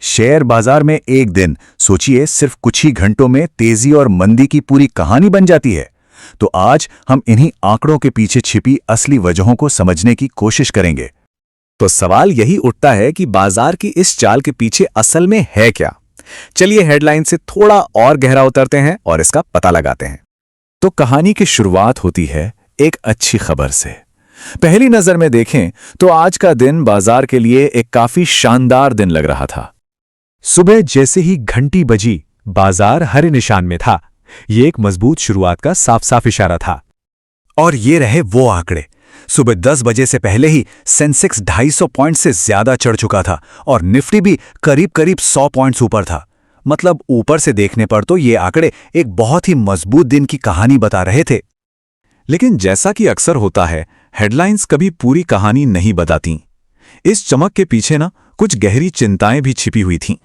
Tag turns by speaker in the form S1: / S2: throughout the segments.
S1: Share बाजार में एक दिन सोचिए सिर्फ कुछ ही घंटों में तेजी और मंदी की पूरी कहानी बन जाती है। तो आज हम इन्हीं आंकड़ों के पीछे छिपी असली वजहों को समझने की कोशिश करेंगे।
S2: तो सवाल यही उठता है कि बाजार की इस चाल के पीछे असल में है क्या। चलिए हेडलाइन से थोड़ा और गहरा उतरते हैं और इसका पता लगाते हैं। तो कहानी की शुरुआत होती है एक अच्छी खबर से। पहली नजर में देखें तो आज का दिन बाजार के लिए एक काफी शानदार दिन लग रहा था। सुबह जैसे ही घंटी बजी, बाजार हरे निशान में था। ये एक मजबूत शुरुआत का साफ साफ इशारा था।
S1: और ये रहे वो आंकड़े। सुबह 10 बजे से पहले ही सेंसेक्स 250 पॉइंट से ज्यादा चढ़ चुका था और निफ्टी भी करीब करीब 100 पॉइंट्स ऊपर था। मतलब ऊपर से देखने पर तो ये आंकड़े एक बहुत ही मजबूत दिन की कहानी बता रहे थे।
S2: लेकिन जैसा कि अक्सर होता है, हेडलाइंस कभी पूरी कहानी नहीं बताती। इस चमक के पीछे ना कुछ गहरी चिंताएं भी छिपी हुई थीं।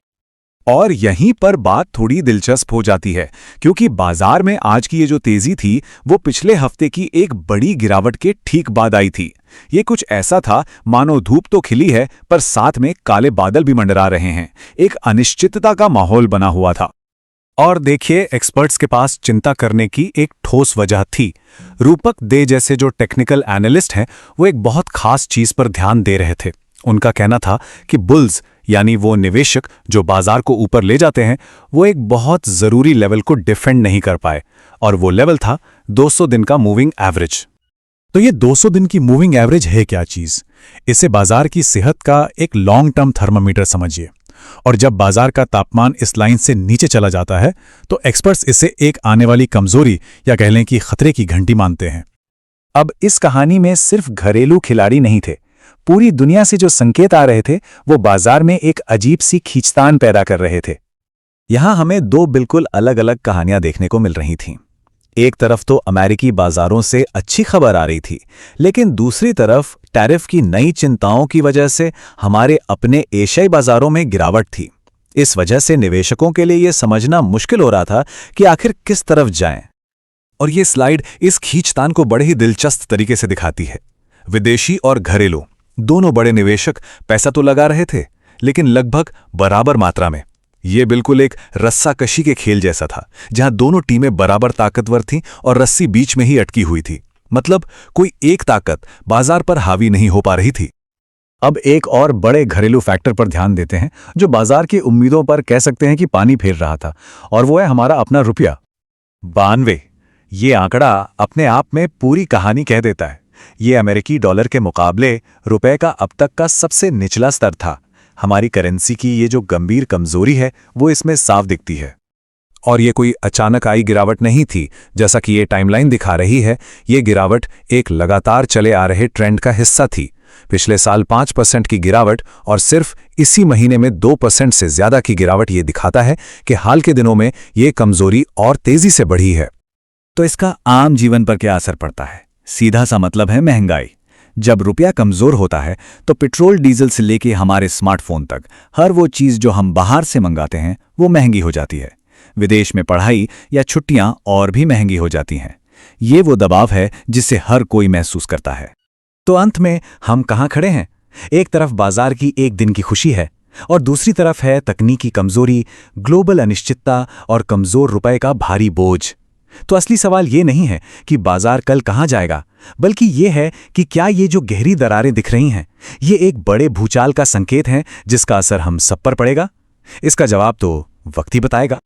S2: और यहीं पर बात थोड़ी दिलचस्प हो जाती है, क्योंकि बाजार में आज की ये जो तेजी थी वो पिछले हफ्ते की एक बड़ी गिरावट के ठीक बाद आई थी। ये कुछ ऐसा था मानो धूप तो खिली है पर साथ में काले बादल भी मंडरा रहे हैं। एक अनिश्चितता का माहौल बना हुआ था। और देखिए, एक्सपर्ट्स के पास चिंता करने की एक ठोस वजह थी। रूपक दे जैसे जो टेक्निकल एनालिस्ट हैं वो एक बहुत खास चीज पर ध्यान दे रहे थे। उनका कहना था कि बुल्स यानी वो निवेशक जो बाजार को ऊपर ले जाते हैं, वो एक बहुत जरूरी लेवल को डिफेंड नहीं कर पाए, और वो लेवल था 200 दिन का मूविंग एवरेज। तो ये 200 दिन की मूविंग एवरेज है क्या चीज? इसे बाजार की सेहत का एक लॉन्ग टर्म थर्मामीटर समझिए। और जब बाजार का तापमान इस लाइन से नीचे चला जाता है तो एक्सपर्ट्स इसे एक आने वाली कमजोरी या कह लें कि खतरे की घंटी मानते हैं।
S1: अब इस कहानी में सिर्फ घरेलू खिलाड़ी नहीं थे। पूरी दुनिया से जो संकेत आ रहे थे वो बाजार में एक अजीब सी खींचतान पैदा कर रहे थे।
S2: यहां हमें दो बिल्कुल अलग अलग कहानियां देखने को मिल रही थीं। एक तरफ तो अमेरिकी बाजारों से अच्छी खबर आ रही थी, लेकिन दूसरी तरफ टैरिफ की नई चिंताओं की वजह से हमारे अपने एशियाई बाजारों में गिरावट थी। इस वजह से निवेशकों के लिए यह समझना मुश्किल हो रहा था कि आखिर किस तरफ जाएं। और ये स्लाइड इस खींचतान को बड़े ही दिलचस्प तरीके से दिखाती है। विदेशी और घरेलू दोनों बड़े निवेशक पैसा तो लगा रहे थे, लेकिन लगभग बराबर मात्रा में। ये बिल्कुल एक रस्साकशी के खेल जैसा था, जहां दोनों टीमें बराबर ताकतवर थीं और रस्सी बीच में ही अटकी हुई थी। मतलब कोई एक ताकत बाजार पर हावी नहीं हो पा रही थी। अब एक और बड़े घरेलू फैक्टर पर ध्यान देते हैं जो बाजार की उम्मीदों पर कह सकते हैं कि पानी फेर रहा था, और वो है हमारा अपना रुपया। 92। ये आंकड़ा अपने आप में पूरी कहानी कह देता है। ये अमेरिकी डॉलर के मुकाबले रुपए का अब तक का सबसे निचला स्तर था। हमारी करेंसी की ये जो गंभीर कमजोरी है वो इसमें साफ दिखती है। और ये कोई अचानक आई गिरावट नहीं थी, जैसा कि ये टाइमलाइन दिखा रही है। ये गिरावट एक लगातार चले आ रहे ट्रेंड का हिस्सा थी। पिछले साल 5% की गिरावट और सिर्फ इसी महीने में 2% से ज्यादा की गिरावट ये दिखाता है कि हाल के दिनों में ये कमजोरी और तेजी से बढ़ी है।
S1: तो इसका आम जीवन पर क्या असर पड़ता है? सीधा सा मतलब है महंगाई। जब रुपया कमजोर होता है तो पेट्रोल डीजल से लेके हमारे स्मार्टफोन तक हर वो चीज जो हम बाहर से मंगाते हैं वो महंगी हो जाती है। विदेश में पढ़ाई या छुट्टियां और भी महंगी हो जाती हैं। ये वो दबाव है जिसे हर कोई महसूस करता है। तो अंत में हम कहाँ खड़े हैं? एक तरफ बाजार की एक दिन की खुशी है और दूसरी तरफ है तकनीकी कमजोरी, ग्लोबल अनिश्चितता और कमजोर रुपए का भारी बोझ। तो असली सवाल ये नहीं है कि बाजार कल कहाँ जाएगा, बल्कि ये है कि क्या ये जो गहरी दरारें दिख रही हैं ये एक बड़े भूचाल का संकेत है जिसका असर हम सब पर पड़ेगा। इसका जवाब तो वक्त ही बताएगा।